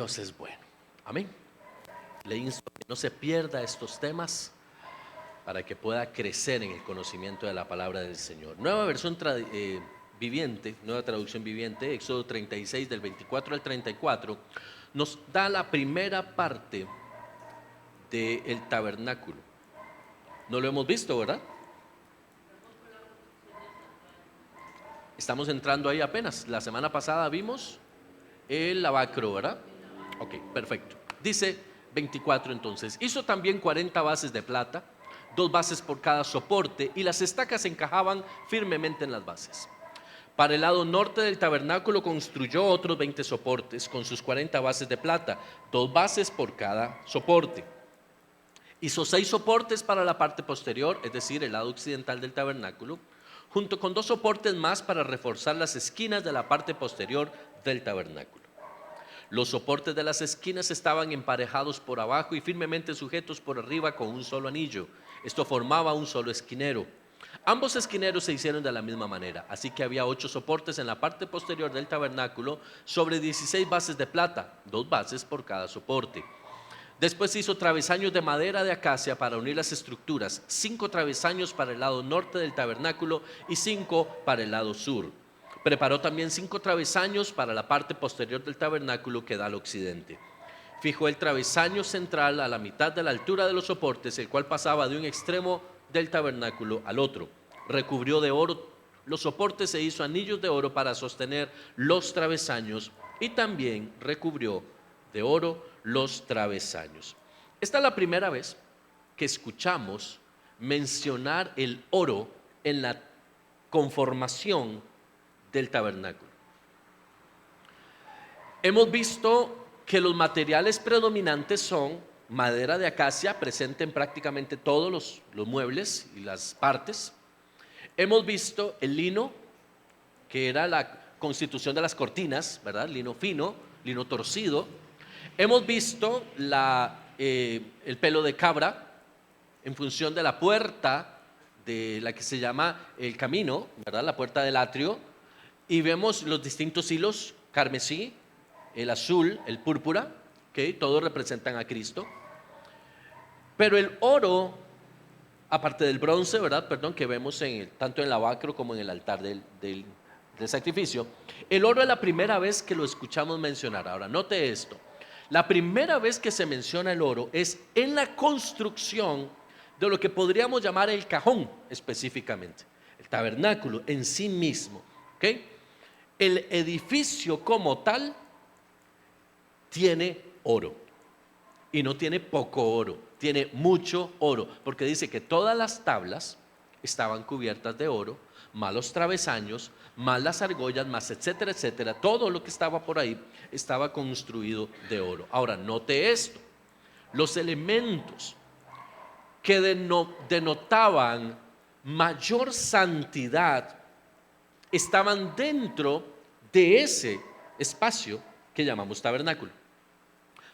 Dios es bueno. Amén. Le insto a que no se pierda estos temas para que pueda crecer en el conocimiento de la palabra del Señor. Nueva versión viviente, nueva traducción viviente, Éxodo 36 del 24 al 34, nos da la primera parte del tabernáculo. No lo hemos visto, ¿verdad? Estamos entrando ahí apenas. La semana pasada vimos el lavacro, ¿verdad? Ok, perfecto. Dice 24 entonces. Hizo también 40 bases de plata, 2 bases por cada soporte, y las estacas encajaban firmemente en las bases. Para el lado norte del tabernáculo construyó otros 20 soportes con sus 40 bases de plata, 2 bases por cada soporte. Hizo 6 soportes para la parte posterior, es decir, el lado occidental del tabernáculo, junto con 2 soportes más para reforzar las esquinas de la parte posterior del tabernáculo. Los soportes de las esquinas estaban emparejados por abajo y firmemente sujetos por arriba con un solo anillo. Esto formaba un solo esquinero. Ambos esquineros se hicieron de la misma manera, así que había 8 soportes en la parte posterior del tabernáculo sobre 16 bases de plata, 2 bases por cada soporte. Después hizo travesaños de madera de acacia para unir las estructuras, 5 travesaños para el lado norte del tabernáculo y 5 para el lado sur. Preparó también 5 travesaños para la parte posterior del tabernáculo que da al occidente. Fijó el travesaño central a la mitad de la altura de los soportes, el cual pasaba de un extremo del tabernáculo al otro. Recubrió de oro los soportes e hizo anillos de oro para sostener los travesaños, y también recubrió de oro los travesaños. Esta es la primera vez que escuchamos mencionar el oro en la conformación del tabernáculo. Hemos visto que los materiales predominantes son madera de acacia, presente en prácticamente todos los muebles y las partes. Hemos visto el lino, que era la constitución de las cortinas, ¿verdad? Lino fino, lino torcido. Hemos visto el pelo de cabra en función de la puerta de la que se llama el camino, ¿verdad? La puerta del atrio. Y vemos los distintos hilos, carmesí, el azul, el púrpura, que todos representan a Cristo. Pero el oro, aparte del bronce, ¿verdad? Perdón, que vemos tanto en el lavacro como en el altar del sacrificio, el oro es la primera vez que lo escuchamos mencionar. Ahora, note esto. La primera vez que se menciona el oro es en la construcción de lo que podríamos llamar el cajón específicamente, el tabernáculo en sí mismo, ¿ok? El edificio como tal tiene oro, y no tiene poco oro, tiene mucho oro, porque dice que todas las tablas estaban cubiertas de oro, más los travesaños, más las argollas, más etcétera, etcétera. Todo lo que estaba por ahí estaba construido de oro. Ahora, note esto: los elementos que denotaban mayor santidad estaban dentro de ese espacio que llamamos tabernáculo.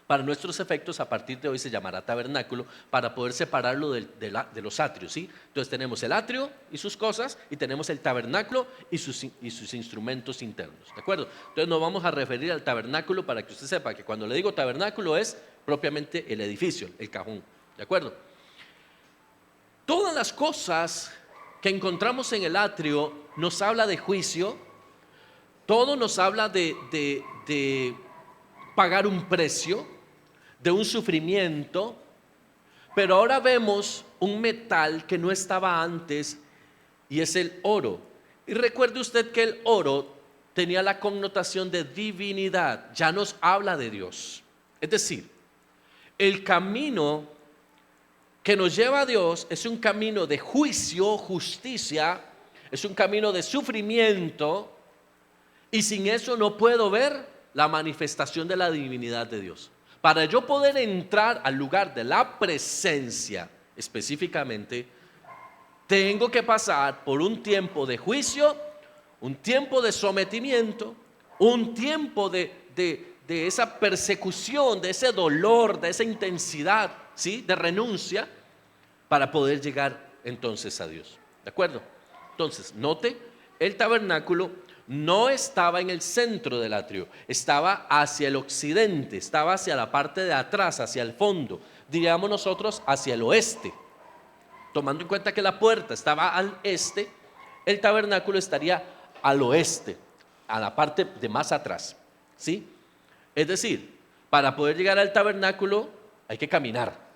Para nuestros efectos, a partir de hoy se llamará tabernáculo, para poder separarlo de los atrios, ¿sí? Entonces tenemos el atrio y sus cosas, y tenemos el tabernáculo y sus instrumentos internos, ¿de acuerdo? Entonces nos vamos a referir al tabernáculo para que usted sepa que cuando le digo tabernáculo es propiamente el edificio, el cajón, ¿de acuerdo? Todas las cosas que encontramos en el atrio nos habla de juicio, todo nos habla de pagar un precio, de un sufrimiento, pero ahora vemos un metal que no estaba antes, y es el oro. Y recuerde usted que el oro tenía la connotación de divinidad, ya nos habla de Dios. Es decir, el camino que nos lleva a Dios es un camino de juicio, justicia, es un camino de sufrimiento, y sin eso no puedo ver la manifestación de la divinidad de Dios. Para yo poder entrar al lugar de la presencia específicamente, tengo que pasar por un tiempo de juicio, un tiempo de sometimiento, un tiempo de esa persecución, de ese dolor, de esa intensidad, ¿sí? De renuncia, para poder llegar entonces a Dios. ¿De acuerdo? Entonces, note, el tabernáculo no estaba en el centro del atrio, estaba hacia el occidente, estaba hacia la parte de atrás, hacia el fondo, diríamos nosotros hacia el oeste. Tomando en cuenta que la puerta estaba al este, el tabernáculo estaría al oeste, a la parte de más atrás, ¿sí? Es decir, para poder llegar al tabernáculo hay que caminar,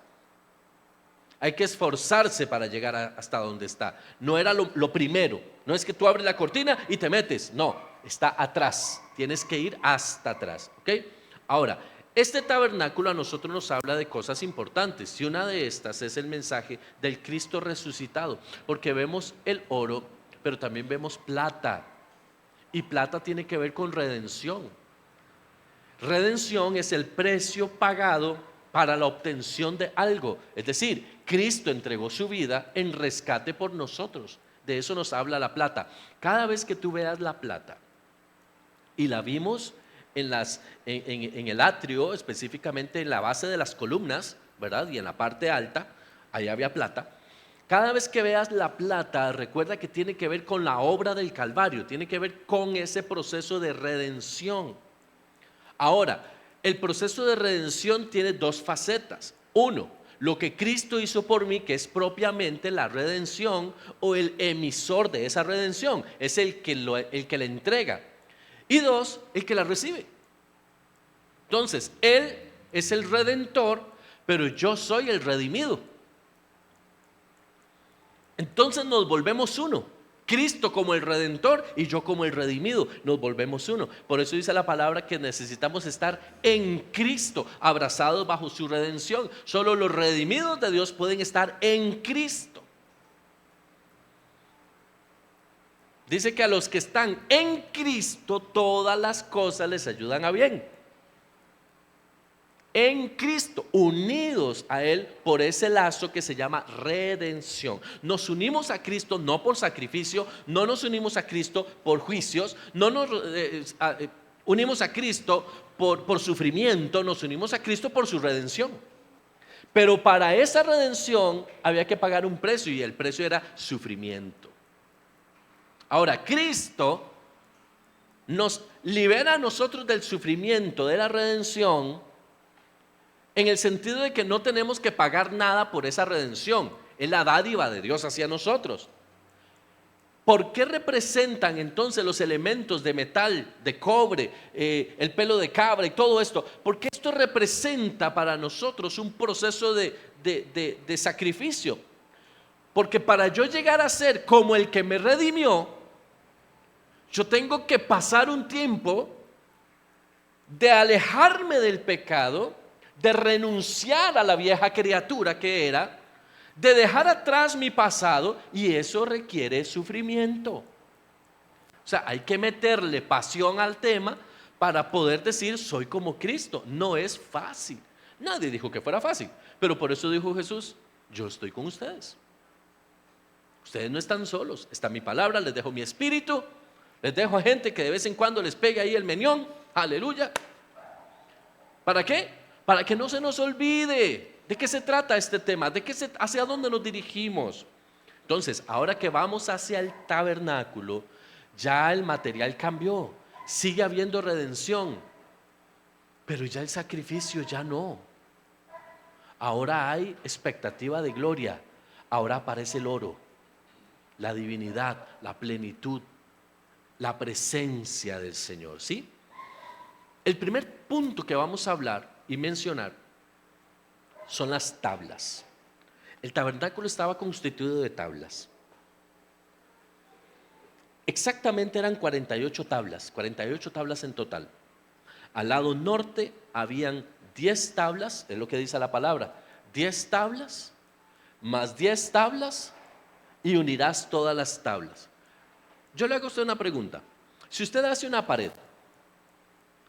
hay que esforzarse para llegar hasta donde está. No era lo primero, no es que tú abres la cortina y te metes, no, está atrás, tienes que ir hasta atrás, ¿ok? Ahora, este tabernáculo a nosotros nos habla de cosas importantes, y una de estas es el mensaje del Cristo resucitado, porque vemos el oro, pero también vemos plata, y plata tiene que ver con redención. Redención es el precio pagado para la obtención de algo, es decir, Cristo entregó su vida en rescate por nosotros. De eso nos habla la plata. Cada vez que tú veas la plata, y la vimos en el atrio, específicamente en la base de las columnas, ¿verdad? Y en la parte alta, ahí había plata. Cada vez que veas la plata, recuerda que tiene que ver con la obra del Calvario, tiene que ver con ese proceso de redención. Ahora, el proceso de redención tiene dos facetas. Uno, lo que Cristo hizo por mí, que es propiamente la redención, o el emisor de esa redención, es el que la entrega. Y dos, el que la recibe. Entonces, Él es el redentor, pero yo soy el redimido. Entonces nos volvemos uno. Cristo como el redentor y yo como el redimido, nos volvemos uno. Por eso dice la palabra que necesitamos estar en Cristo, abrazados bajo su redención. Solo los redimidos de Dios pueden estar en Cristo. Dice que a los que están en Cristo todas las cosas les ayudan a bien. En Cristo, unidos a Él por ese lazo que se llama redención. Nos unimos a Cristo no por sacrificio, no nos unimos a Cristo por juicios, no nos unimos a Cristo por sufrimiento, nos unimos a Cristo por su redención. Pero para esa redención había que pagar un precio, y el precio era sufrimiento. Ahora, Cristo nos libera a nosotros del sufrimiento, de la redención, en el sentido de que no tenemos que pagar nada por esa redención. Es la dádiva de Dios hacia nosotros. ¿Por qué representan entonces los elementos de metal, de cobre, el pelo de cabra y todo esto? Porque esto representa para nosotros un proceso de sacrificio. Porque para yo llegar a ser como el que me redimió, yo tengo que pasar un tiempo de alejarme del pecado, de renunciar a la vieja criatura que era, de dejar atrás mi pasado, y eso requiere sufrimiento. O sea, hay que meterle pasión al tema para poder decir soy como Cristo. No es fácil. Nadie dijo que fuera fácil, pero por eso dijo Jesús: yo estoy con ustedes. Ustedes no están solos, está mi palabra, les dejo mi espíritu, les dejo a gente que de vez en cuando les pegue ahí el meñón, aleluya. ¿Para qué? Para que no se nos olvide de qué se trata este tema, hacia dónde nos dirigimos. Entonces, ahora que vamos hacia el tabernáculo, ya el material cambió, sigue habiendo redención, pero ya el sacrificio ya no. Ahora hay expectativa de gloria, ahora aparece el oro, la divinidad, la plenitud, la presencia del Señor, ¿sí? El primer punto que vamos a hablar y mencionar son las tablas. El tabernáculo estaba constituido de tablas. Exactamente eran 48 tablas en total. Al lado norte habían 10 tablas, es lo que dice la palabra, 10 tablas, más 10 tablas, y unirás todas las tablas. Yo le hago a usted una pregunta. Si usted hace una pared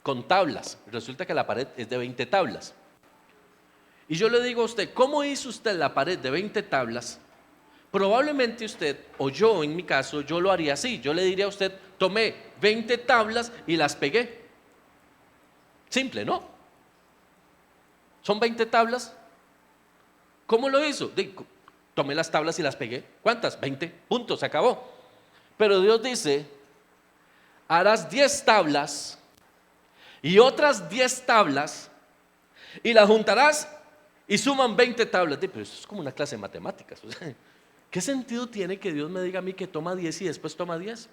con tablas, resulta que la pared es de 20 tablas, y yo le digo a usted, ¿cómo hizo usted la pared de 20 tablas? Probablemente usted, o yo en mi caso, yo lo haría así. Yo le diría a usted, tomé 20 tablas y las pegué. Simple, ¿no? Son 20 tablas. ¿Cómo lo hizo? Tomé las tablas y las pegué. ¿Cuántas? 20. Punto, se acabó. Pero Dios dice, harás 10 tablas y otras 10 tablas y las juntarás y suman 20 tablas. Pero eso es como una clase de matemáticas. O sea, ¿qué sentido tiene que Dios me diga a mí que toma 10 y después toma 10?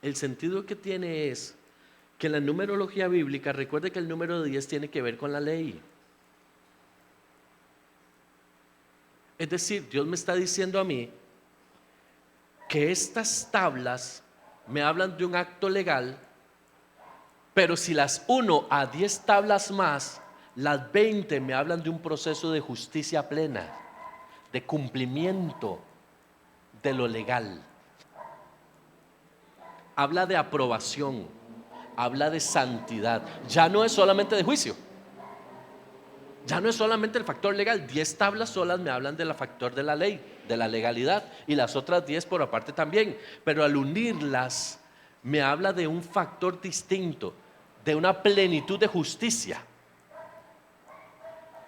El sentido que tiene es que en la numerología bíblica, recuerde que el número de 10 tiene que ver con la ley. Es decir, Dios me está diciendo a mí que estas tablas me hablan de un acto legal, pero si las uno a 10 tablas más, las 20 me hablan de un proceso de justicia plena, de cumplimiento de lo legal. Habla de aprobación, habla de santidad. Ya no es solamente de juicio, ya no es solamente el factor legal. 10 tablas solas me hablan del factor de la ley, de la legalidad, y las otras 10 por aparte también. Pero al unirlas me habla de un factor distinto, de una plenitud de justicia.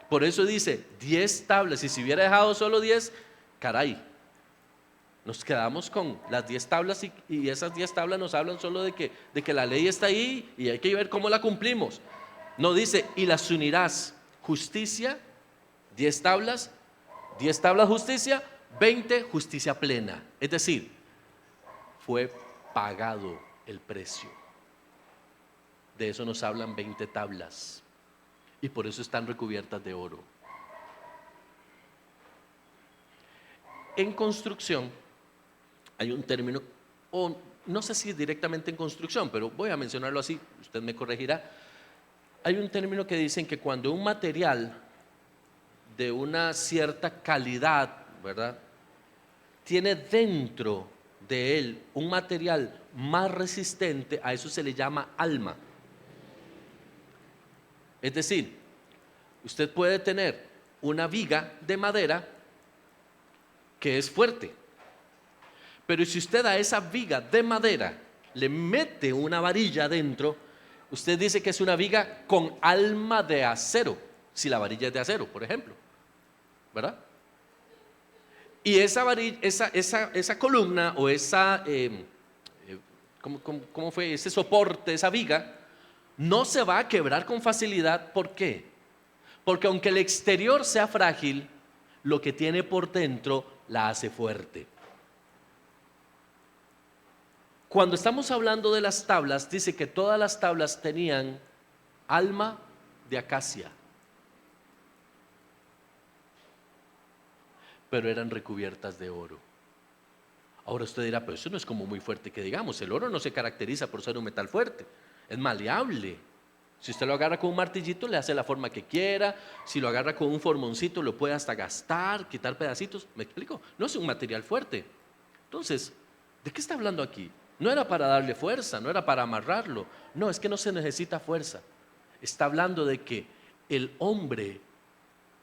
Por eso dice 10 tablas, y si hubiera dejado solo 10, caray, nos quedamos con las 10 tablas y esas 10 tablas nos hablan solo de que la ley está ahí y hay que ver cómo la cumplimos. No, dice, y las unirás, justicia, 10 tablas justicia, 20 justicia plena. Es decir, fue pagado el precio. De eso nos hablan 20 tablas y por eso están recubiertas de oro. En construcción hay un término, o no sé si directamente en construcción, pero voy a mencionarlo así, usted me corregirá. Hay un término que dicen que cuando un material de una cierta calidad, ¿verdad?, tiene dentro de él un material más resistente, a eso se le llama alma. Es decir, usted puede tener una viga de madera que es fuerte, pero si usted a esa viga de madera le mete una varilla adentro, usted dice que es una viga con alma de acero, si la varilla es de acero, por ejemplo, ¿verdad? Y esa varilla, esa columna o ¿cómo fue? Ese soporte, esa viga, no se va a quebrar con facilidad. ¿Por qué? Porque aunque el exterior sea frágil, lo que tiene por dentro la hace fuerte. Cuando estamos hablando de las tablas, dice que todas las tablas tenían alma de acacia, pero eran recubiertas de oro. Ahora usted dirá, pero eso no es como muy fuerte que digamos. El oro no se caracteriza por ser un metal fuerte, es maleable. Si usted lo agarra con un martillito, le hace la forma que quiera. Si lo agarra con un formoncito, lo puede hasta gastar, quitar pedacitos. ¿Me explico? No es un material fuerte. Entonces, ¿de qué está hablando aquí? No era para darle fuerza, no era para amarrarlo. No, es que no se necesita fuerza. Está hablando de que el hombre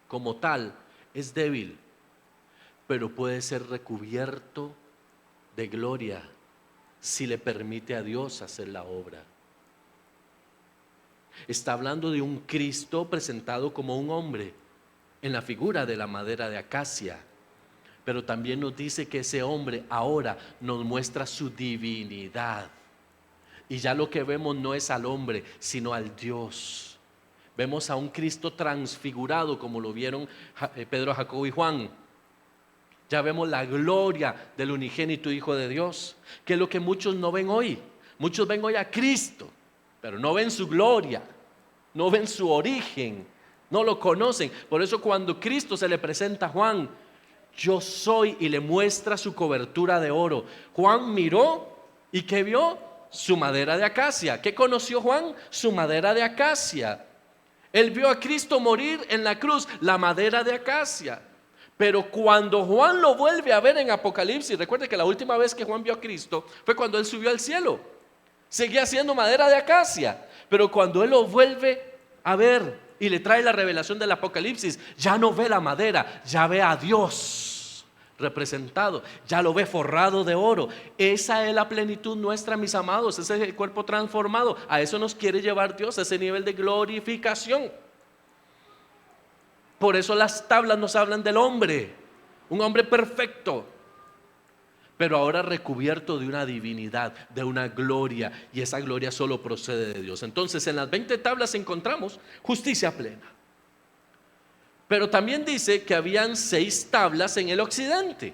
como tal es débil, pero puede ser recubierto de gloria si le permite a Dios hacer la obra. Está hablando de un Cristo presentado como un hombre en la figura de la madera de acacia, pero también nos dice que ese hombre ahora nos muestra su divinidad. Y ya lo que vemos no es al hombre, sino al Dios. Vemos a un Cristo transfigurado, como lo vieron Pedro, Jacobo y Juan. Ya vemos la gloria del unigénito Hijo de Dios, que es lo que muchos no ven hoy. Muchos ven hoy a Cristo, pero no ven su gloria, no ven su origen, no lo conocen. Por eso cuando Cristo se le presenta a Juan, yo soy, y le muestra su cobertura de oro. Juan miró y ¿qué vio? Su madera de acacia. ¿Qué conoció Juan? Su madera de acacia. Él vio a Cristo morir en la cruz, la madera de acacia. Pero cuando Juan lo vuelve a ver en Apocalipsis, recuerde que la última vez que Juan vio a Cristo fue cuando él subió al cielo. Seguía siendo madera de acacia, pero cuando él lo vuelve a ver y le trae la revelación del Apocalipsis, ya no ve la madera, ya ve a Dios representado, ya lo ve forrado de oro. Esa es la plenitud nuestra, mis amados. Ese es el cuerpo transformado. A eso nos quiere llevar Dios, a ese nivel de glorificación. Por eso las tablas nos hablan del hombre, un hombre perfecto. pero ahora recubierto de una divinidad, de una gloria, y esa gloria solo procede de Dios. Entonces en las 20 tablas encontramos justicia plena. Pero también dice que habían 6 tablas en el occidente.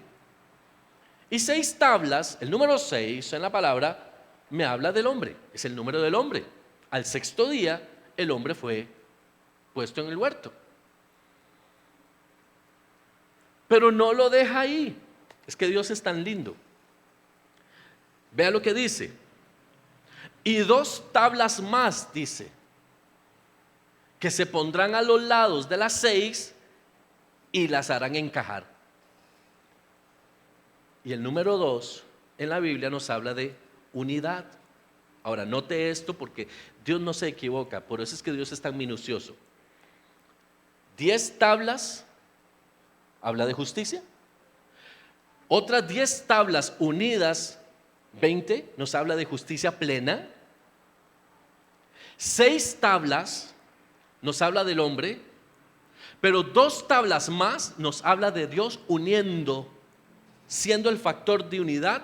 Y 6 tablas, el número 6 en la palabra me habla del hombre, es el número del hombre. Al 6.º día el hombre fue puesto en el huerto. Pero no lo deja ahí. Es que Dios es tan lindo. Vea lo que dice. Y 2 tablas más, dice, que se pondrán a los lados de las 6 y las harán encajar. Y el número 2 en la Biblia nos habla de unidad. Ahora, note esto porque Dios no se equivoca, por eso es que Dios es tan minucioso. 10 tablas habla de justicia. Otras 10 tablas unidas, 20, nos habla de justicia plena. 6 tablas nos habla del hombre, pero 2 tablas más nos habla de Dios uniendo, siendo el factor de unidad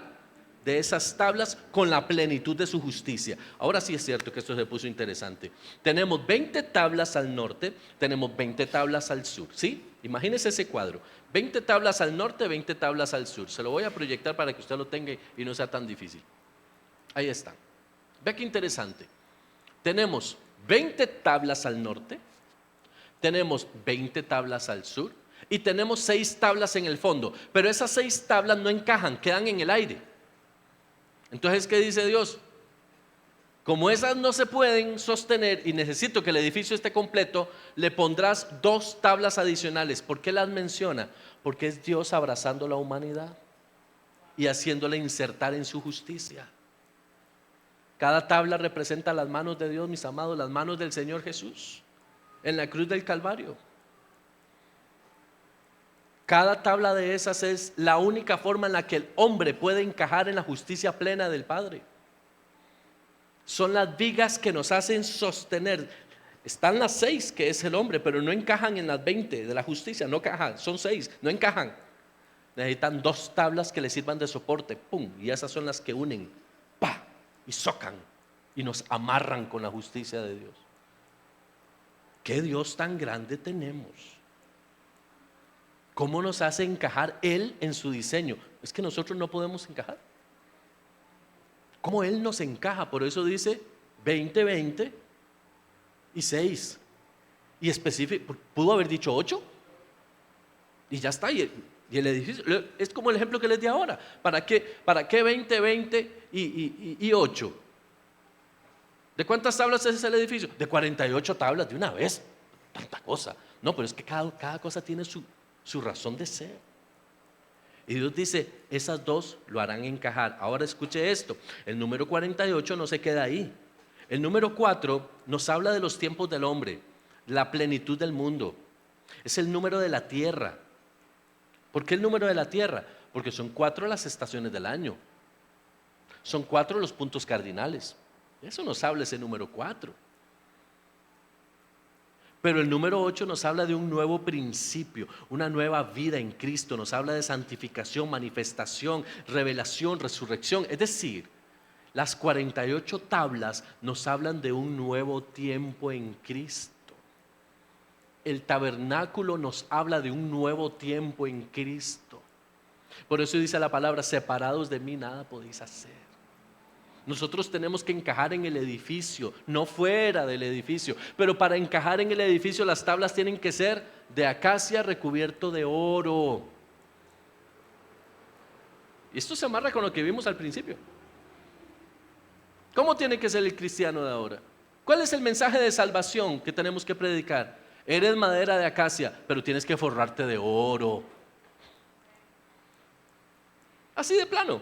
de esas tablas con la plenitud de su justicia. Ahora sí es cierto que esto se puso interesante. Tenemos 20 tablas al norte, tenemos 20 tablas al sur, ¿sí? Imagínese ese cuadro, 20 tablas al norte, 20 tablas al sur. Se lo voy a proyectar para que usted lo tenga y no sea tan difícil. Ahí está. Vea qué interesante. Tenemos 20 tablas al norte, tenemos 20 tablas al sur y tenemos 6 tablas en el fondo, pero esas 6 tablas no encajan, quedan en el aire. Entonces, ¿qué dice Dios? Como esas no se pueden sostener y necesito que el edificio esté completo, le pondrás 2 tablas adicionales. ¿Por qué las menciona? Porque es Dios abrazando la humanidad y haciéndola insertar en su justicia. Cada tabla representa las manos de Dios, mis amados, las manos del Señor Jesús en la cruz del Calvario. Cada tabla de esas es la única forma en la que el hombre puede encajar en la justicia plena del Padre. Son las vigas que nos hacen sostener. Están las 6 que es el hombre, pero no encajan en las 20 de la justicia, no encajan, son 6, no encajan. Necesitan 2 tablas que le sirvan de soporte, pum, y esas son las que unen, pa, y socan y nos amarran con la justicia de Dios. ¿Qué Dios tan grande tenemos? ¿Cómo nos hace encajar Él en su diseño? Es que nosotros no podemos encajar. ¿Cómo Él nos encaja? Por eso dice 20, 20 y 6. Y específico, pudo haber dicho 8 y ya está. Y el edificio, es como el ejemplo que les di ahora. ¿Para qué 20, 20 y 8? ¿De cuántas tablas es el edificio? De 48 tablas de una vez. Tanta cosa. No, pero es que cada cosa tiene su razón de ser. Y Dios dice, esas 2 lo harán encajar. Ahora escuche esto, el número 48 no se queda ahí. El número 4 nos habla de los tiempos del hombre, la plenitud del mundo. Es el número de la tierra. ¿Por qué el número de la tierra? Porque son 4 las estaciones del año. Son 4 los puntos cardinales. Eso nos habla ese número 4. Pero el número 8 nos habla de un nuevo principio, una nueva vida en Cristo. Nos habla de santificación, manifestación, revelación, resurrección. Es decir, las 48 tablas nos hablan de un nuevo tiempo en Cristo. El tabernáculo nos habla de un nuevo tiempo en Cristo. Por eso dice la palabra, separados de mí nada podéis hacer. Nosotros tenemos que encajar en el edificio, no fuera del edificio. Pero para encajar en el edificio las tablas tienen que ser de acacia recubierto de oro. Y esto se amarra con lo que vimos al principio. ¿Cómo tiene que ser el cristiano de ahora? ¿Cuál es el mensaje de salvación que tenemos que predicar? Eres madera de acacia, pero tienes que forrarte de oro. Así de plano.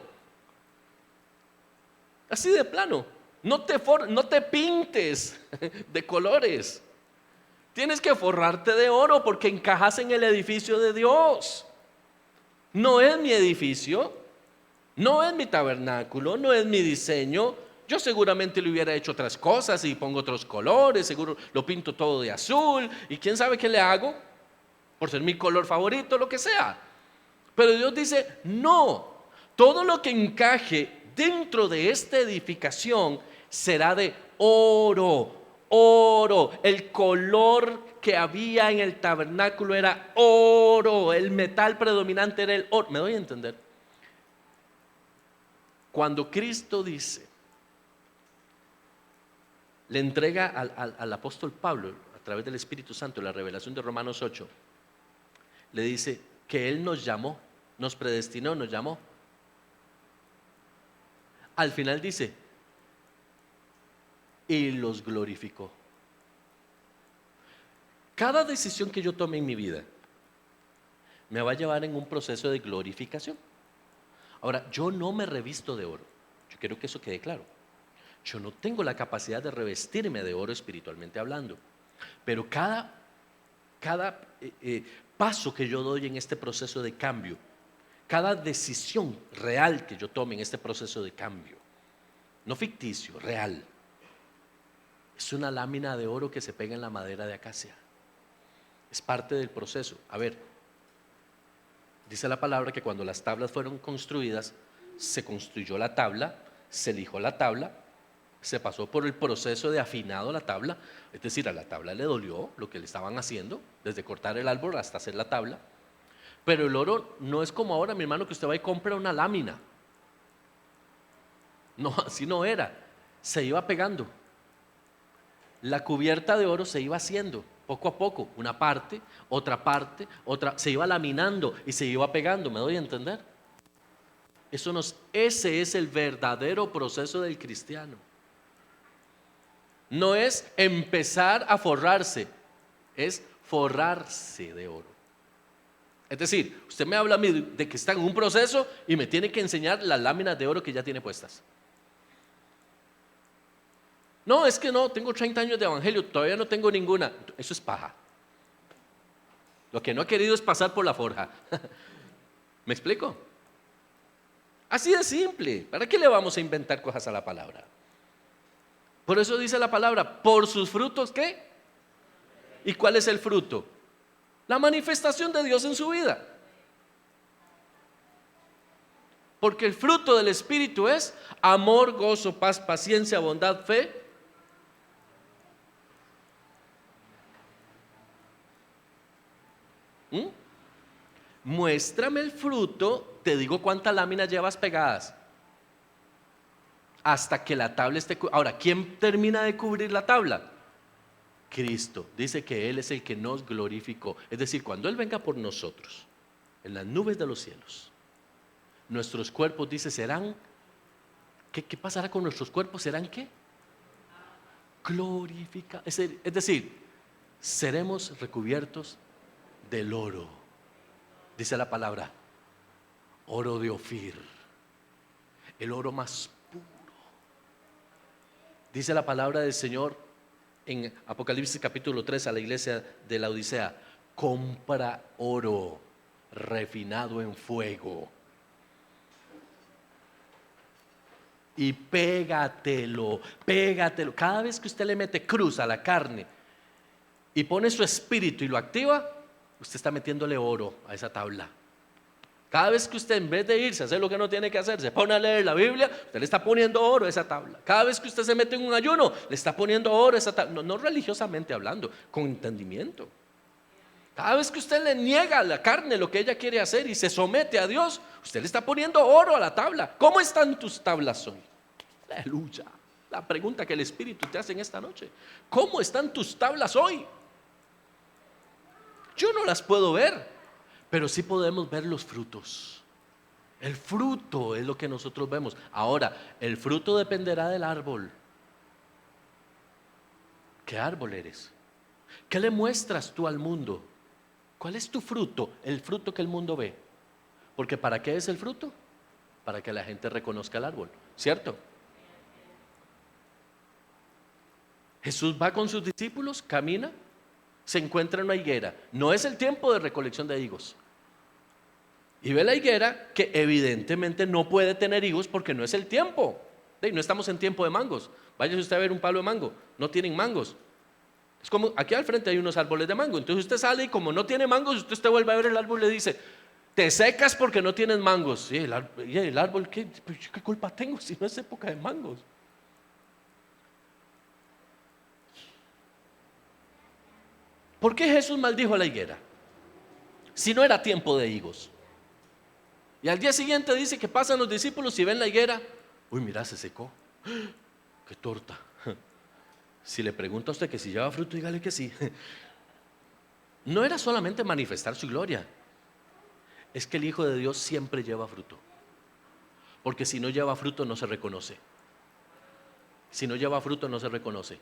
Así de plano. No te pintes de colores. Tienes que forrarte de oro porque encajas en el edificio de Dios. No es mi edificio, no es mi tabernáculo, no es mi diseño. Yo seguramente le hubiera hecho otras cosas y pongo otros colores, seguro lo pinto todo de azul y quién sabe qué le hago, por ser mi color favorito, lo que sea. Pero Dios dice, no, todo lo que encaje dentro de esta edificación será de oro. Oro, el color que había en el tabernáculo era oro, el metal predominante era el oro. ¿Me doy a entender? Cuando Cristo dice, le entrega al apóstol Pablo a través del Espíritu Santo, la revelación de Romanos 8, le dice que Él nos llamó, nos predestinó, nos llamó. Al final dice, y los glorificó. Cada decisión que yo tome en mi vida me va a llevar en un proceso de glorificación. Ahora, yo no me revisto de oro. Yo quiero que eso quede claro. Yo no tengo la capacidad de revestirme de oro espiritualmente hablando. Pero cada paso que yo doy en este proceso de cambio, cada decisión real que yo tome en este proceso de cambio, no ficticio, real, es una lámina de oro que se pega en la madera de acacia. Es parte del proceso. A ver, dice la palabra que cuando las tablas fueron construidas, se construyó la tabla, se lijó la tabla, se pasó por el proceso de afinado la tabla, es decir, a la tabla le dolió lo que le estaban haciendo, desde cortar el árbol hasta hacer la tabla. Pero el oro no es como ahora, mi hermano, que usted va y compra una lámina. No, así no era. Se iba pegando. La cubierta de oro se iba haciendo poco a poco, una parte, otra, se iba laminando y se iba pegando. ¿Me doy a entender? Ese es el verdadero proceso del cristiano. No es empezar a forrarse, es forrarse de oro. Es decir, usted me habla a mí de que está en un proceso y me tiene que enseñar las láminas de oro que ya tiene puestas. No, es que no, tengo 30 años de evangelio, todavía no tengo ninguna. Eso es paja. Lo que no ha querido es pasar por la forja. ¿Me explico? Así de simple. ¿Para qué le vamos a inventar cosas a la palabra? Por eso dice la palabra, por sus frutos, ¿qué? ¿Y cuál es el fruto? La manifestación de Dios en su vida. Porque el fruto del Espíritu es amor, gozo, paz, paciencia, bondad, fe. Muéstrame el fruto, te digo cuántas láminas llevas pegadas hasta que la tabla esté. Ahora, ¿quién termina de cubrir la tabla? Cristo. Dice que Él es el que nos glorificó. Es decir, cuando Él venga por nosotros en las nubes de los cielos, nuestros cuerpos, dice, serán. ¿Qué pasará con nuestros cuerpos? ¿Serán qué? Glorificados. Es decir, seremos recubiertos del oro. Dice la palabra, oro de Ofir, el oro más puro. Dice la palabra del Señor en Apocalipsis capítulo 3 a la iglesia de la Odisea, compra oro refinado en fuego y pégatelo. Cada vez que usted le mete cruz a la carne y pone su espíritu y lo activa, usted está metiéndole oro a esa tabla. Cada vez que usted, en vez de irse a hacer lo que no tiene que hacer, se pone a leer la Biblia, usted le está poniendo oro a esa tabla. Cada vez que usted se mete en un ayuno, le está poniendo oro a esa tabla. No religiosamente hablando, con entendimiento. Cada vez que usted le niega a la carne lo que ella quiere hacer y se somete a Dios, usted le está poniendo oro a la tabla. ¿Cómo están tus tablas hoy? Aleluya. La pregunta que el Espíritu te hace en esta noche: ¿cómo están tus tablas hoy? Yo no las puedo ver, pero sí podemos ver los frutos. El fruto es lo que nosotros vemos. Ahora, el fruto dependerá del árbol. ¿Qué árbol eres? ¿Qué le muestras tú al mundo? ¿Cuál es tu fruto? El fruto que el mundo ve. Porque ¿para qué es el fruto? Para que la gente reconozca el árbol, ¿cierto? Jesús va con sus discípulos, camina, se encuentra en una higuera. No es el tiempo de recolección de higos. Y ve la higuera que evidentemente no puede tener higos porque no es el tiempo. No estamos en tiempo de mangos. Váyase usted a ver un palo de mango, no tienen mangos. Es como aquí al frente hay unos árboles de mango. Entonces usted sale y como no tiene mangos, usted vuelve a ver el árbol y le dice: Te secas porque no tienes mangos. Y el árbol, ¿qué culpa tengo si no es época de mangos? ¿Por qué Jesús maldijo a la higuera? Si no era tiempo de higos. Y al día siguiente dice que pasan los discípulos y ven la higuera. Uy, mira, se secó. ¡Qué torta! Si le pregunta a usted que si lleva fruto, dígale que sí. No era solamente manifestar su gloria. Es que el Hijo de Dios siempre lleva fruto. Porque si no lleva fruto no se reconoce. Si no lleva fruto no se reconoce.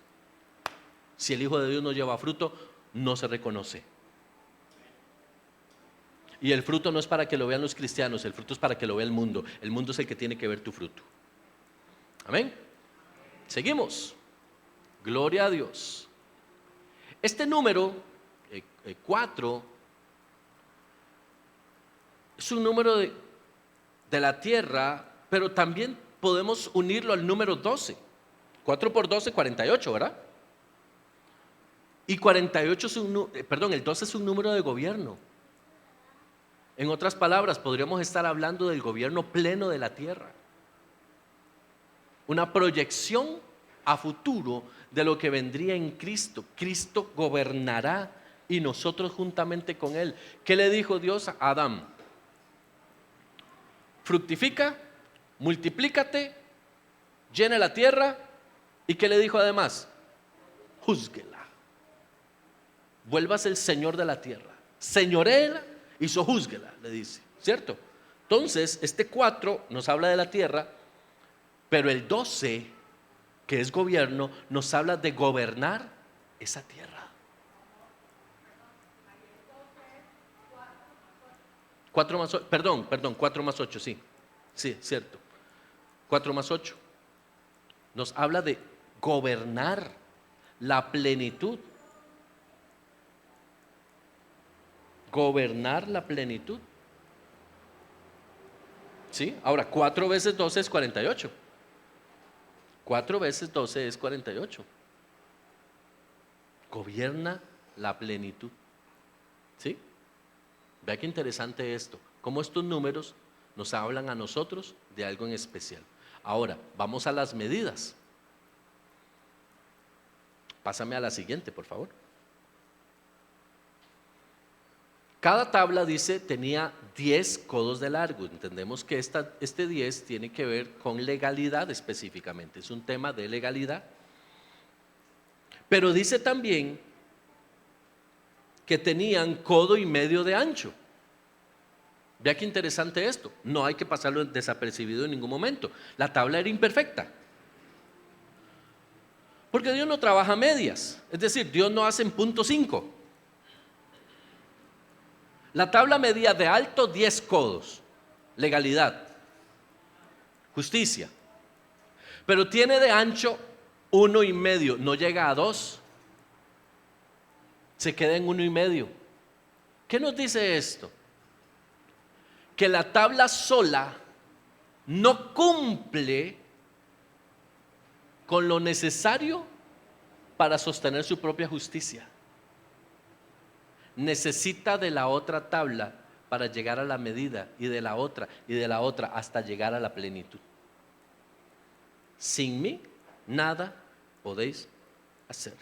Si el Hijo de Dios no lleva fruto, no se reconoce. Y el fruto no es para que lo vean los cristianos, el fruto es para que lo vea el mundo. El mundo es el que tiene que ver tu fruto. Amén. Seguimos. Gloria a Dios. Este número 4 es un número de la tierra, pero también podemos unirlo al número 12. 4 por 12, 48, ¿verdad? Y 48 es el 12 es un número de gobierno. En otras palabras, podríamos estar hablando del gobierno pleno de la tierra. Una proyección a futuro de lo que vendría en Cristo. Cristo gobernará y nosotros juntamente con Él. ¿Qué le dijo Dios a Adán? Fructifica, multiplícate, llena la tierra. ¿Y qué le dijo además? Júzguela. Vuelvas el Señor de la tierra. Señoréela y sojúzguela, le dice, ¿cierto? Entonces, este 4 nos habla de la tierra, pero el 12, que es gobierno, nos habla de gobernar esa tierra. 4 más 8, perdón, 4 más 8, sí, cierto. 4 más 8 nos habla de gobernar la plenitud. Gobernar la plenitud. ¿Sí? Ahora, 4 veces 12 es 48. 4 veces 12 es 48. Gobierna la plenitud. ¿Sí? Vea qué interesante esto. Cómo estos números nos hablan a nosotros de algo en especial. Ahora, vamos a las medidas. Pásame a la siguiente, por favor. Cada tabla, dice, tenía 10 codos de largo. Entendemos que este 10 tiene que ver con legalidad específicamente. Es un tema de legalidad. Pero dice también que tenían codo y medio de ancho. Vea qué interesante esto. No hay que pasarlo desapercibido en ningún momento. La tabla era imperfecta. Porque Dios no trabaja a medias. Es decir, Dios no hace en punto 5. La tabla medía de alto 10 codos, legalidad, justicia, pero tiene de ancho 1,5, no llega a 2, se queda en 1,5. ¿Qué nos dice esto? Que la tabla sola no cumple con lo necesario para sostener su propia justicia. Necesita de la otra tabla para llegar a la medida, y de la otra hasta llegar a la plenitud. Sin mí nada podéis hacer.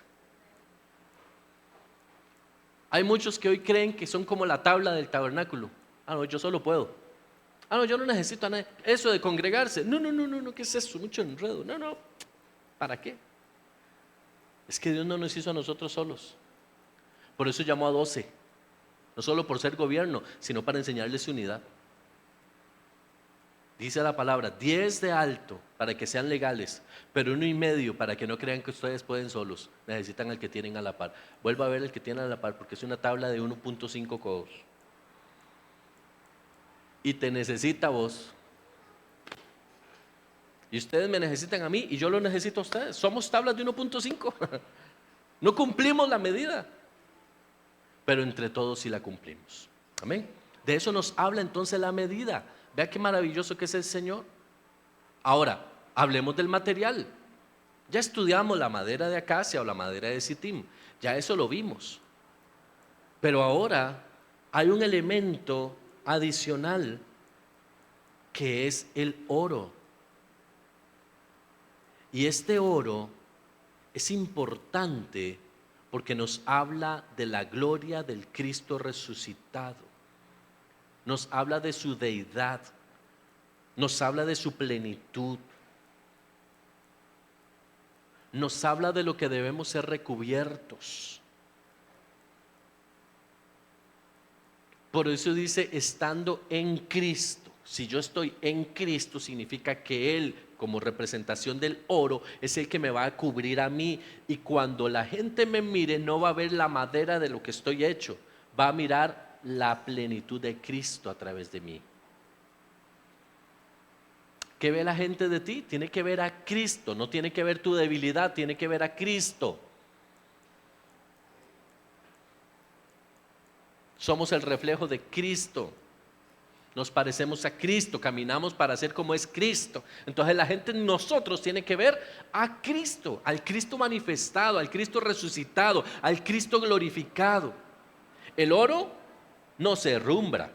Hay muchos que hoy creen que son como la tabla del tabernáculo. No, yo solo puedo. No, yo no necesito a nadie. Eso de congregarse, no, ¿qué es eso? Mucho enredo. No, ¿para qué? Es que Dios no nos hizo a nosotros solos. Por eso llamó a 12, no solo por ser gobierno, sino para enseñarles unidad. Dice la palabra, 10 de alto para que sean legales, pero 1,5 para que no crean que ustedes pueden solos. Necesitan al que tienen a la par. Vuelva a ver el que tienen a la par, porque es una tabla de 1,5 codos. Y te necesita a vos. Y ustedes me necesitan a mí y yo lo necesito a ustedes. Somos tablas de 1,5. No cumplimos la medida, pero entre todos sí la cumplimos. Amén. De eso nos habla entonces la medida. Vea qué maravilloso que es el Señor. Ahora, hablemos del material. Ya estudiamos la madera de acacia o la madera de sitim. Ya eso lo vimos. Pero ahora hay un elemento adicional que es el oro. Y este oro es importante porque nos habla de la gloria del Cristo resucitado, nos habla de su deidad, nos habla de su plenitud, nos habla de lo que debemos ser recubiertos. Por eso dice, estando en Cristo. Si yo estoy en Cristo, significa que Él, como representación del oro, es el que me va a cubrir a mí. Y cuando la gente me mire, no va a ver la madera de lo que estoy hecho, va a mirar la plenitud de Cristo a través de mí. ¿Qué ve la gente de ti? Tiene que ver a Cristo, no tiene que ver tu debilidad, tiene que ver a Cristo. Somos el reflejo de Cristo. Nos parecemos a Cristo, caminamos para ser como es Cristo. Entonces la gente en nosotros tiene que ver a Cristo, al Cristo manifestado, al Cristo resucitado, al Cristo glorificado. El oro no se herrumbra,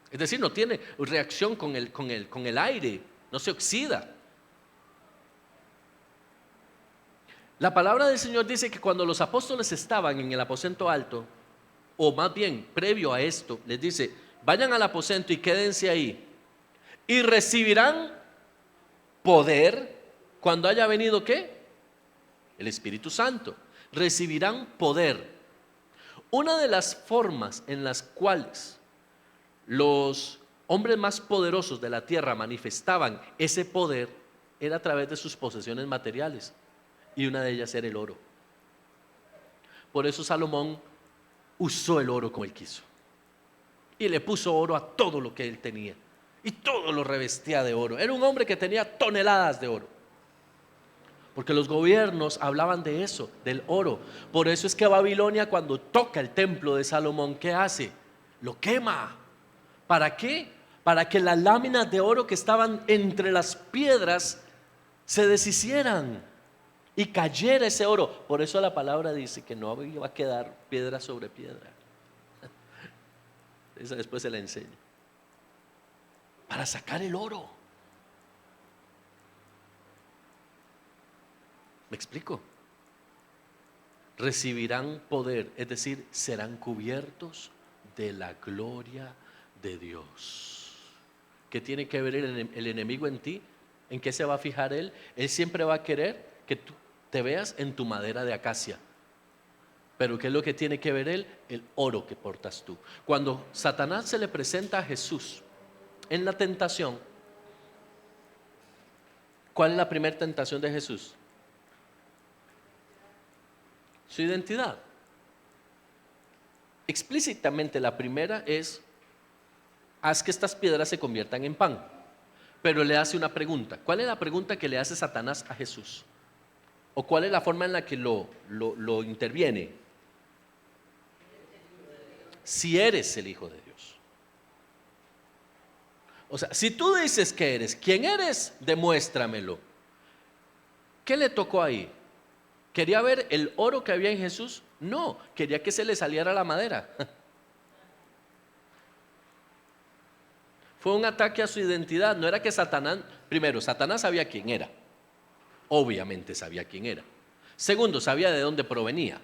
es decir, no tiene reacción con el aire, no se oxida. La palabra del Señor dice que cuando los apóstoles estaban en el aposento alto, o más bien previo a esto, les dice: vayan al aposento y quédense ahí, y recibirán poder cuando haya venido ¿qué? El Espíritu Santo. Recibirán poder. Una de las formas en las cuales los hombres más poderosos de la tierra manifestaban ese poder era a través de sus posesiones materiales, y una de ellas era el oro. Por eso Salomón usó el oro como él quiso, y le puso oro a todo lo que él tenía, y todo lo revestía de oro. Era un hombre que tenía toneladas de oro, porque los gobiernos hablaban de eso, del oro. Por eso es que Babilonia, cuando toca el templo de Salomón, ¿qué hace? Lo quema. ¿Para qué? Para que las láminas de oro que estaban entre las piedras se deshicieran y cayera ese oro. Por eso la palabra dice que no iba a quedar piedra sobre piedra. Esa después se la enseño. Para sacar el oro. ¿Me explico? Recibirán poder, es decir, serán cubiertos de la gloria de Dios. ¿Qué tiene que ver el enemigo en ti? ¿En qué se va a fijar él? Él siempre va a querer que tú te veas en tu madera de acacia. Pero ¿qué es lo que tiene que ver él? El oro que portas tú. Cuando Satanás se le presenta a Jesús en la tentación, ¿cuál es la primera tentación de Jesús? Su identidad. Explícitamente la primera es: haz que estas piedras se conviertan en pan. Pero le hace una pregunta. ¿Cuál es la pregunta que le hace Satanás a Jesús? ¿O cuál es la forma en la que lo interviene? Si eres el Hijo de Dios. O sea, si tú dices que eres, ¿quién eres? Demuéstramelo. ¿Qué le tocó ahí? ¿Quería ver el oro que había en Jesús? No, quería que se le saliera la madera. Fue un ataque a su identidad. No era que Satanás, primero, Satanás sabía quién era. Obviamente sabía quién era. Segundo, sabía de dónde provenía.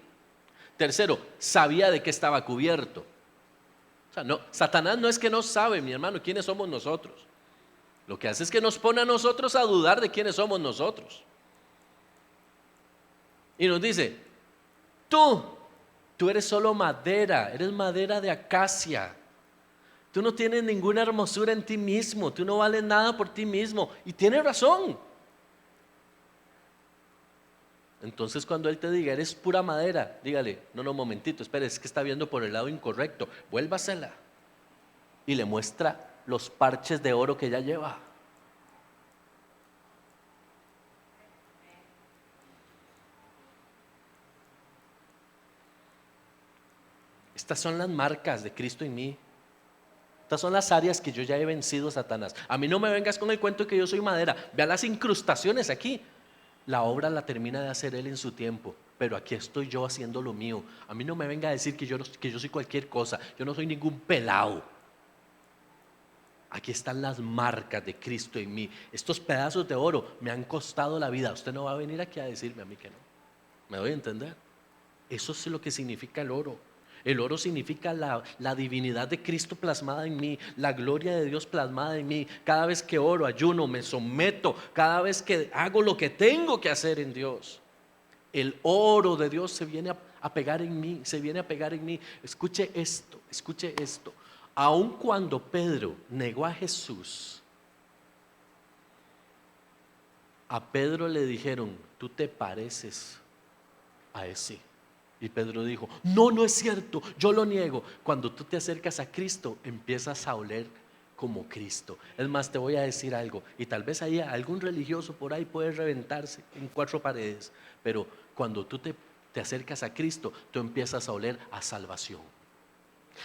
Tercero, sabía de qué estaba cubierto. O sea, no, Satanás no es que no sabe, mi hermano, quiénes somos nosotros. Lo que hace es que nos pone a nosotros a dudar de quiénes somos nosotros. Y nos dice: tú eres solo madera, eres madera de acacia. Tú no tienes ninguna hermosura en ti mismo, tú no vales nada por ti mismo. Y tiene razón. Entonces cuando él te diga: eres pura madera, dígale: no, momentito, espere, es que está viendo por el lado incorrecto, vuélvasela. Y le muestra los parches de oro que ella lleva. Estas son las marcas de Cristo en mí. Estas son las áreas que yo ya he vencido, Satanás. A mí no me vengas con el cuento de que yo soy madera. Vea las incrustaciones aquí. La obra la termina de hacer Él en su tiempo, pero aquí estoy yo haciendo lo mío. A mí no me venga a decir que yo soy cualquier cosa. Yo no soy ningún pelao. Aquí están las marcas de Cristo en mí. Estos pedazos de oro me han costado la vida. Usted no va a venir aquí a decirme a mí que no. ¿Me doy a entender? Eso es lo que significa el oro. El oro significa la divinidad de Cristo plasmada en mí, la gloria de Dios plasmada en mí. Cada vez que oro, ayuno, me someto, cada vez que hago lo que tengo que hacer en Dios, el oro de Dios se viene a pegar en mí, se viene a pegar en mí. Escuche esto, escuche esto. Aun cuando Pedro negó a Jesús, a Pedro le dijeron: tú te pareces a ese. Y Pedro dijo: no, no es cierto, yo lo niego. Cuando tú te acercas a Cristo, empiezas a oler como Cristo. Es más, te voy a decir algo, y tal vez haya algún religioso por ahí puede reventarse en cuatro paredes, pero cuando tú te acercas a Cristo, tú empiezas a oler a salvación.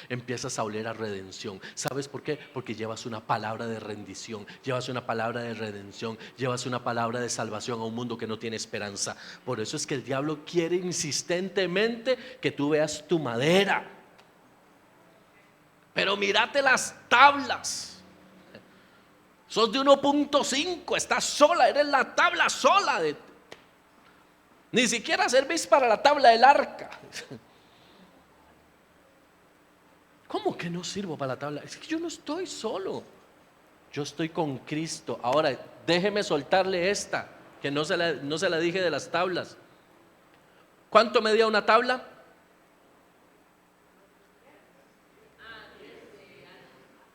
Empiezas a oler a redención. ¿Sabes por qué? Porque llevas una palabra de rendición, llevas una palabra de redención, llevas una palabra de salvación a un mundo que no tiene esperanza. Por eso es que el diablo quiere insistentemente que tú veas tu madera. Pero mírate las tablas. Sos de 1.5, estás sola, eres la tabla sola. Ni siquiera servís para la tabla del arca. ¿Cómo que no sirvo para la tabla? Es que yo no estoy solo, yo estoy con Cristo. Ahora déjeme soltarle esta, que no se la dije de las tablas. ¿Cuánto medía una tabla?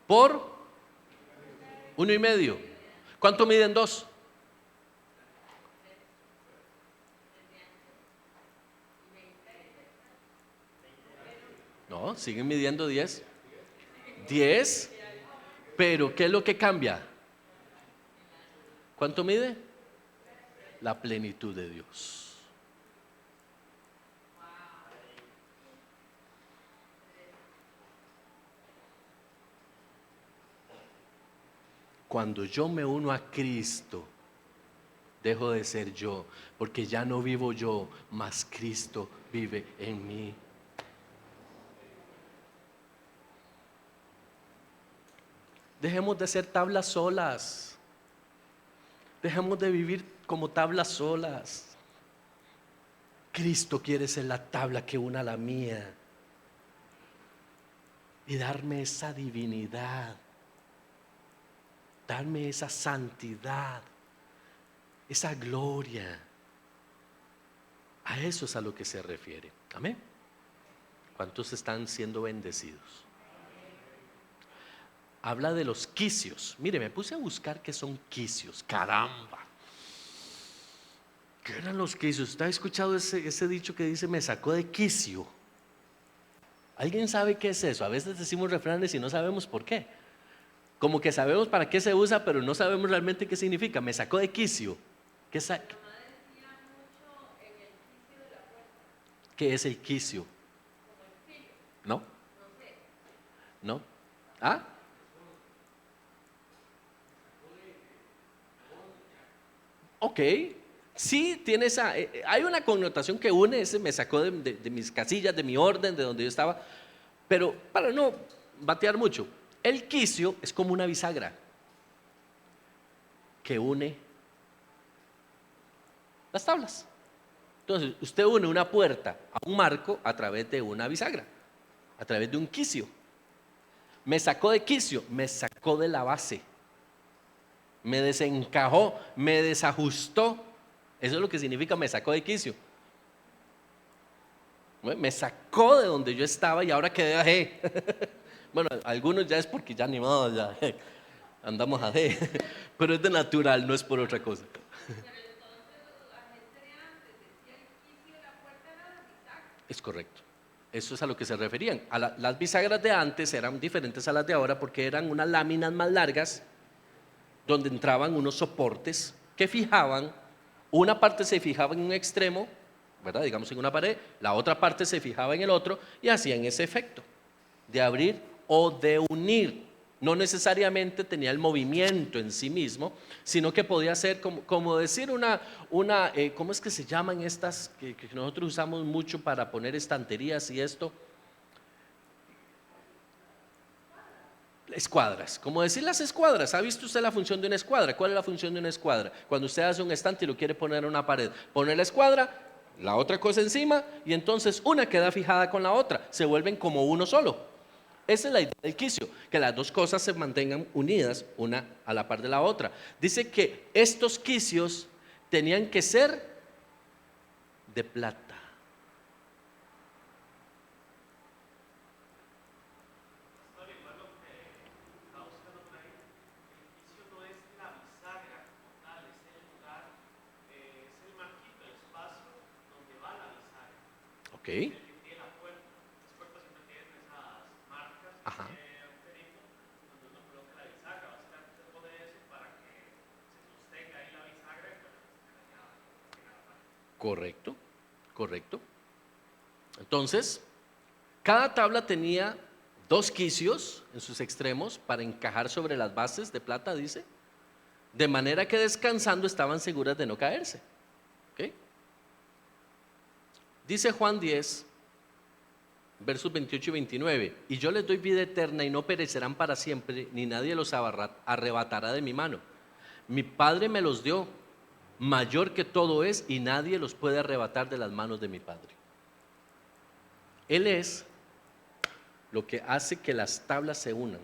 Por 1,5. ¿Cuánto miden dos? No, siguen midiendo 10. 10, pero ¿qué es lo que cambia? ¿Cuánto mide? La plenitud de Dios. Cuando yo me uno a Cristo, dejo de ser yo, porque ya no vivo yo, mas Cristo vive en mí. Dejemos de ser tablas solas. Dejemos de vivir como tablas solas. Cristo quiere ser la tabla que una a la mía y darme esa divinidad, darme esa santidad, esa gloria. A eso es a lo que se refiere. Amén. ¿Cuántos están siendo bendecidos? Habla de los quicios. Mire, me puse a buscar qué son quicios. Caramba, ¿qué eran los quicios? ¿Usted ha escuchado ese dicho que dice: me sacó de quicio? ¿Alguien sabe qué es eso? A veces decimos refranes y no sabemos por qué. Como que sabemos para qué se usa, pero no sabemos realmente qué significa. Me sacó de quicio. ¿Qué es el quicio? ¿No? ¿No? ¿Ah? Ok, sí, tiene hay una connotación que une ese: me sacó de mis casillas, de mi orden, de donde yo estaba. Pero para no batear mucho, el quicio es como una bisagra que une las tablas. Entonces, usted une una puerta a un marco a través de una bisagra, a través de un quicio. Me sacó de quicio, me sacó de la base, me desencajó, me desajustó. Eso es lo que significa me sacó de quicio. Me sacó de donde yo estaba y ahora quedé ajé. Bueno, algunos ya es porque ya ni modo, ya andamos ajé. Pero es de natural, no es por otra cosa. Es correcto. Eso es a lo que se referían. Las bisagras de antes eran diferentes a las de ahora porque eran unas láminas más largas donde entraban unos soportes que fijaban. Una parte se fijaba en un extremo, ¿verdad? Digamos en una pared, la otra parte se fijaba en el otro y hacían ese efecto de abrir o de unir. No necesariamente tenía el movimiento en sí mismo, sino que podía ser como decir ¿cómo es que se llaman estas que nosotros usamos mucho para poner estanterías y esto? escuadras, como decir las escuadras. ¿Ha visto usted la función de una escuadra? ¿Cuál es la función de una escuadra? Cuando usted hace un estante y lo quiere poner en una pared, pone la escuadra, la otra cosa encima, y entonces una queda fijada con la otra, se vuelven como uno solo. Esa es la idea del quicio, que las dos cosas se mantengan unidas una a la par de la otra. Dice que estos quicios tenían que ser de plata. Ok. Ajá. Correcto, correcto. Entonces, cada tabla tenía dos quicios en sus extremos para encajar sobre las bases de plata, dice, de manera que descansando estaban seguras de no caerse. ¿Ok? Dice Juan 10, versos 28 y 29, y yo les doy vida eterna y no perecerán para siempre, ni nadie los arrebatará de mi mano. Mi Padre me los dio, mayor que todo es, y nadie los puede arrebatar de las manos de mi Padre. Él es lo que hace que las tablas se unan.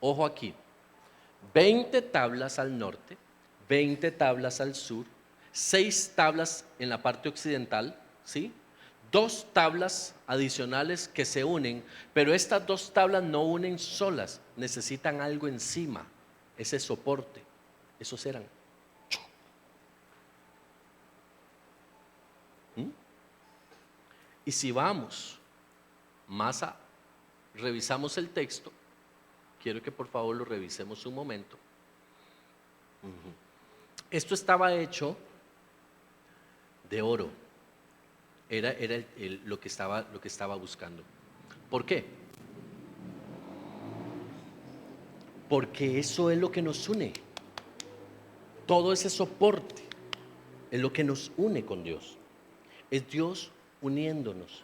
Ojo aquí, 20 tablas al norte, 20 tablas al sur, 6 tablas en la parte occidental, ¿sí? 2 tablas adicionales que se unen, pero estas 2 tablas no unen solas, necesitan algo encima, ese soporte, esos eran. ¿Mm? Y si vamos más a, revisamos el texto, quiero que por favor lo revisemos un momento. Esto estaba hecho de oro. Era lo que estaba buscando. ¿Por qué? Porque eso es lo que nos une. Todo ese soporte es lo que nos une con Dios. Es Dios uniéndonos.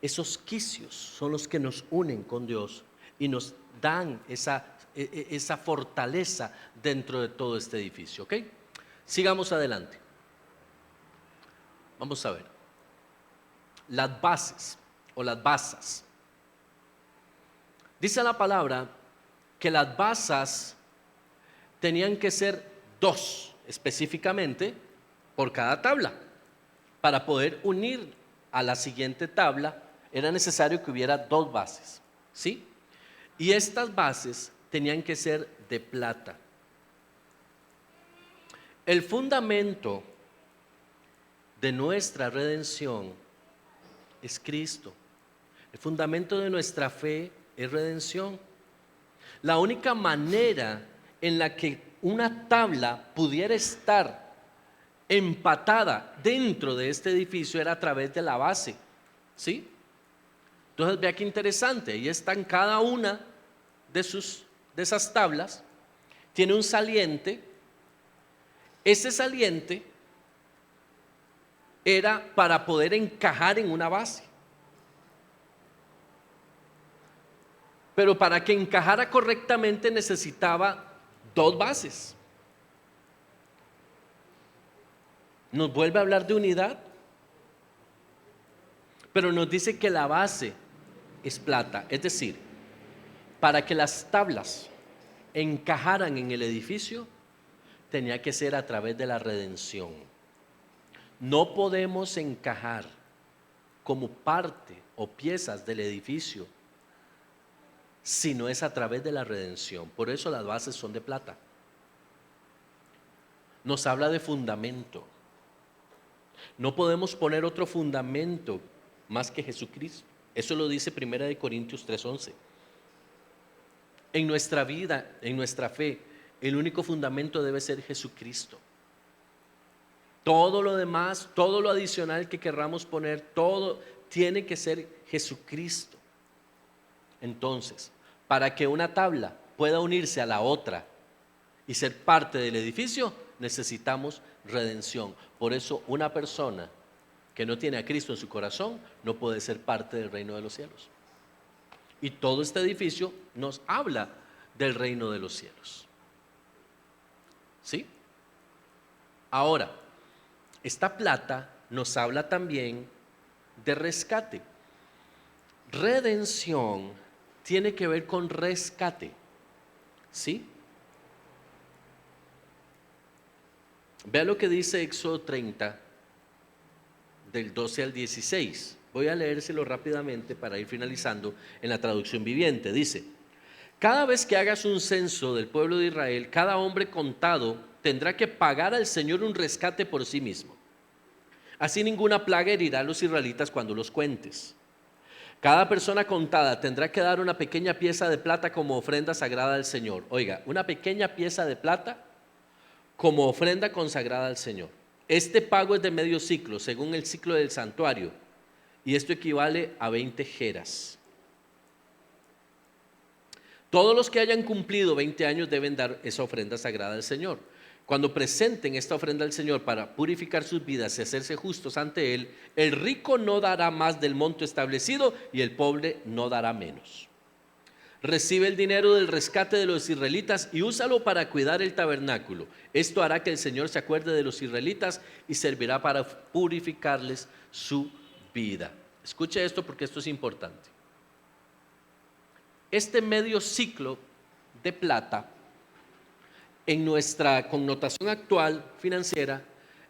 Esos quicios son los que nos unen con Dios y nos dan esa fortaleza dentro de todo este edificio. ¿Ok? Sigamos adelante. Vamos a ver. Las bases o las basas. Dice la palabra que las basas tenían que ser 2 específicamente por cada tabla. Para poder unir a la siguiente tabla era necesario que hubiera 2 bases, ¿sí? Y estas bases tenían que ser de plata. El fundamento de nuestra redención es Cristo. El fundamento de nuestra fe es redención. La única manera en la que una tabla pudiera estar empatada dentro de este edificio era a través de la base, ¿sí? Entonces vea qué interesante, ahí están cada una de esas tablas, tiene un saliente. Ese saliente era para poder encajar en una base. Pero para que encajara correctamente necesitaba 2 bases. Nos vuelve a hablar de unidad, pero nos dice que la base es plata. Es decir, para que las tablas encajaran en el edificio, tenía que ser a través de la redención. No podemos encajar como parte o piezas del edificio si no es a través de la redención. Por eso las bases son de plata. Nos habla de fundamento. No podemos poner otro fundamento más que Jesucristo. Eso lo dice 1 Corintios 3:11. En nuestra vida, en nuestra fe, el único fundamento debe ser Jesucristo. Todo lo demás, todo lo adicional que querramos poner, todo tiene que ser Jesucristo. Entonces, para que una tabla pueda unirse a la otra y ser parte del edificio, necesitamos redención. Por eso una persona que no tiene a Cristo en su corazón no puede ser parte del reino de los cielos. Y todo este edificio nos habla del reino de los cielos. ¿Sí? Ahora, esta plata nos habla también de rescate. Redención tiene que ver con rescate. ¿Sí? Vea lo que dice Éxodo 30, del 12 al 16. Voy a leérselo rápidamente para ir finalizando en la traducción viviente. Dice: cada vez que hagas un censo del pueblo de Israel, cada hombre contado tendrá que pagar al Señor un rescate por sí mismo. Así ninguna plaga herirá a los israelitas cuando los cuentes. Cada persona contada tendrá que dar una pequeña pieza de plata como ofrenda sagrada al Señor. Oiga, una pequeña pieza de plata como ofrenda consagrada al Señor. Este pago es de medio ciclo, según el ciclo del santuario, y esto equivale a 20 jeras. Todos los que hayan cumplido 20 años deben dar esa ofrenda sagrada al Señor. Cuando presenten esta ofrenda al Señor para purificar sus vidas y hacerse justos ante Él, el rico no dará más del monto establecido y el pobre no dará menos. Recibe el dinero del rescate de los israelitas y úsalo para cuidar el tabernáculo. Esto hará que el Señor se acuerde de los israelitas y servirá para purificarles su vida. Escuche esto porque esto es importante. Este medio ciclo de plata, en nuestra connotación actual financiera,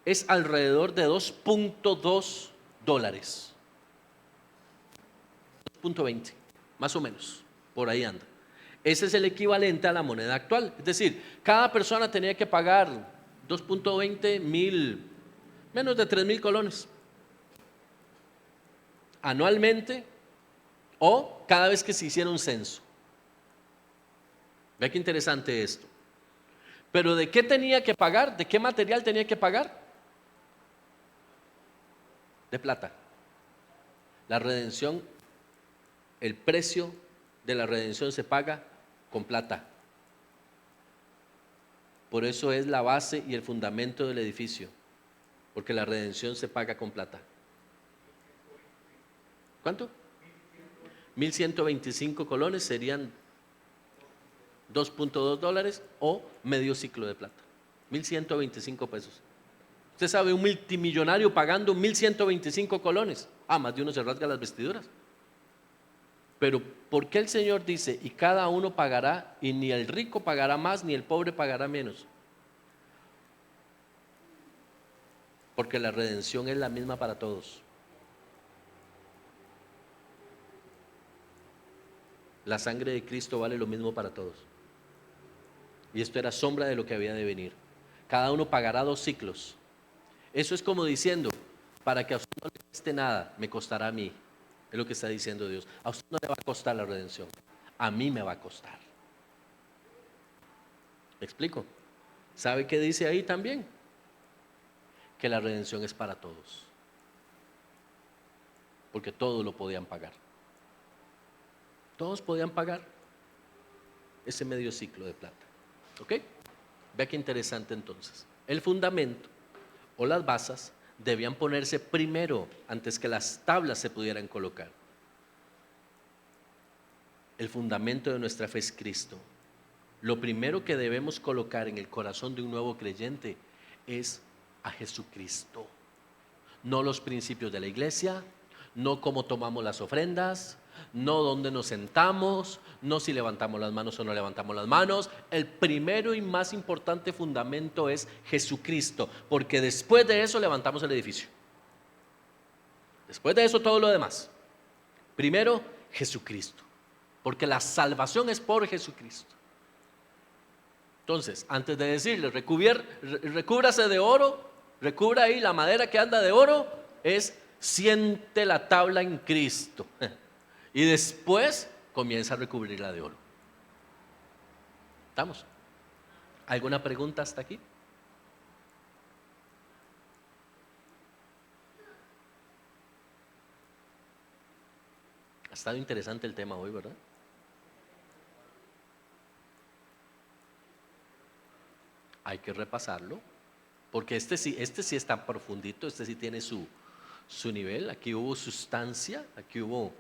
es alrededor de $2.2, 2.20, más o menos, por ahí anda. Ese es el equivalente a la moneda actual. Es decir, cada persona tenía que pagar 2.20 mil, menos de 3,000 colones anualmente, o cada vez que se hiciera un censo. Vea qué interesante esto. Pero ¿de qué tenía que pagar? ¿De qué material tenía que pagar? De plata. La redención, el precio de la redención se paga con plata. Por eso es la base y el fundamento del edificio, porque la redención se paga con plata. ¿Cuánto? 1.125 colones serían $2.2 o medio ciclo de plata. 1.125 pesos. Usted sabe, un multimillonario pagando 1.125 colones. Más de uno se rasga las vestiduras. Pero ¿por qué el Señor dice, y cada uno pagará, y ni el rico pagará más, ni el pobre pagará menos? Porque la redención es la misma para todos. La sangre de Cristo vale lo mismo para todos. Y esto era sombra de lo que había de venir. Cada uno pagará 2 ciclos. Eso es como diciendo, para que a usted no le cueste nada, me costará a mí. Es lo que está diciendo Dios. A usted no le va a costar la redención, a mí me va a costar. ¿Me explico? ¿Sabe qué dice ahí también? Que la redención es para todos. Porque todos lo podían pagar. Todos podían pagar ese medio ciclo de plata. ¿Ok? Vea qué interesante entonces. El fundamento o las basas debían ponerse primero antes que las tablas se pudieran colocar. El fundamento de nuestra fe es Cristo. Lo primero que debemos colocar en el corazón de un nuevo creyente es a Jesucristo. No los principios de la iglesia, no cómo tomamos las ofrendas, no dónde nos sentamos, no si levantamos las manos o no levantamos las manos. El primero y más importante fundamento es Jesucristo, porque después de eso levantamos el edificio. Después de eso todo lo demás. Primero Jesucristo, porque la salvación es por Jesucristo. Entonces, antes de decirle recúbrase de oro, recubra ahí la madera que anda de oro, es siente la tabla en Cristo. Y después comienza a recubrirla de oro. ¿Estamos? ¿Alguna pregunta hasta aquí? Ha estado interesante el tema hoy, ¿verdad? Hay que repasarlo, porque este sí está profundito, este sí tiene su nivel. Aquí hubo sustancia, aquí hubo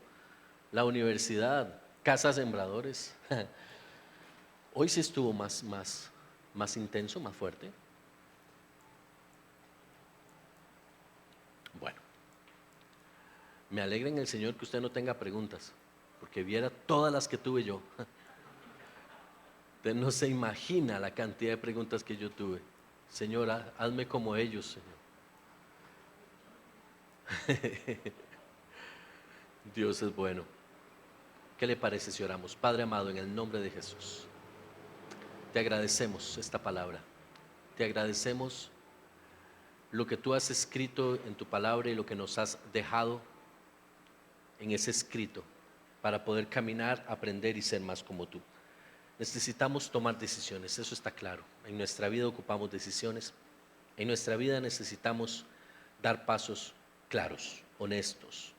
la universidad Casa Sembradores. Hoy sí estuvo más intenso, más fuerte. Bueno, me alegra en el Señor que usted no tenga preguntas, porque viera todas las que tuve yo. Usted no se imagina la cantidad de preguntas que yo tuve. Señora, hazme como ellos, Señor. Dios es bueno. ¿Qué le parece si oramos? Padre amado, en el nombre de Jesús, te agradecemos esta palabra. Te agradecemos lo que tú has escrito en tu palabra y lo que nos has dejado en ese escrito para poder caminar, aprender y ser más como tú. Necesitamos tomar decisiones, eso está claro. En nuestra vida ocupamos decisiones. En nuestra vida necesitamos dar pasos claros, honestos,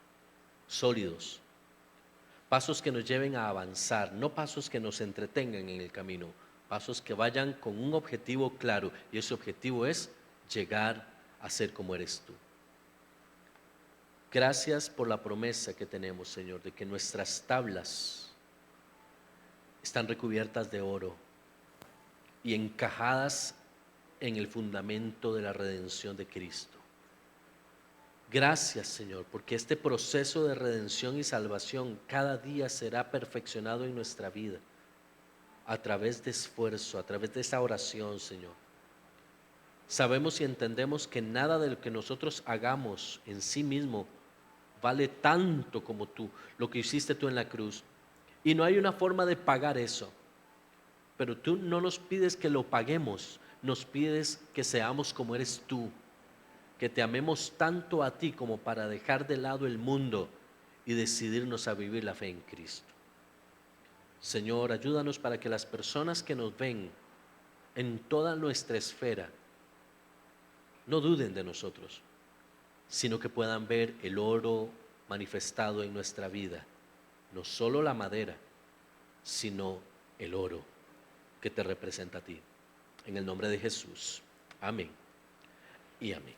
sólidos, pasos que nos lleven a avanzar, no pasos que nos entretengan en el camino, pasos que vayan con un objetivo claro, y ese objetivo es llegar a ser como eres tú. Gracias por la promesa que tenemos, Señor, de que nuestras tablas están recubiertas de oro y encajadas en el fundamento de la redención de Cristo. Gracias, Señor, porque este proceso de redención y salvación cada día será perfeccionado en nuestra vida a través de esfuerzo, a través de esa oración, Señor. Sabemos y entendemos que nada de lo que nosotros hagamos en sí mismo vale tanto como tú, lo que hiciste tú en la cruz. Y no hay una forma de pagar eso. Pero tú no nos pides que lo paguemos, nos pides que seamos como eres tú, que te amemos tanto a ti como para dejar de lado el mundo y decidirnos a vivir la fe en Cristo. Señor, ayúdanos para que las personas que nos ven en toda nuestra esfera no duden de nosotros, sino que puedan ver el oro manifestado en nuestra vida, no solo la madera, sino el oro que te representa a ti. En el nombre de Jesús. Amén y amén.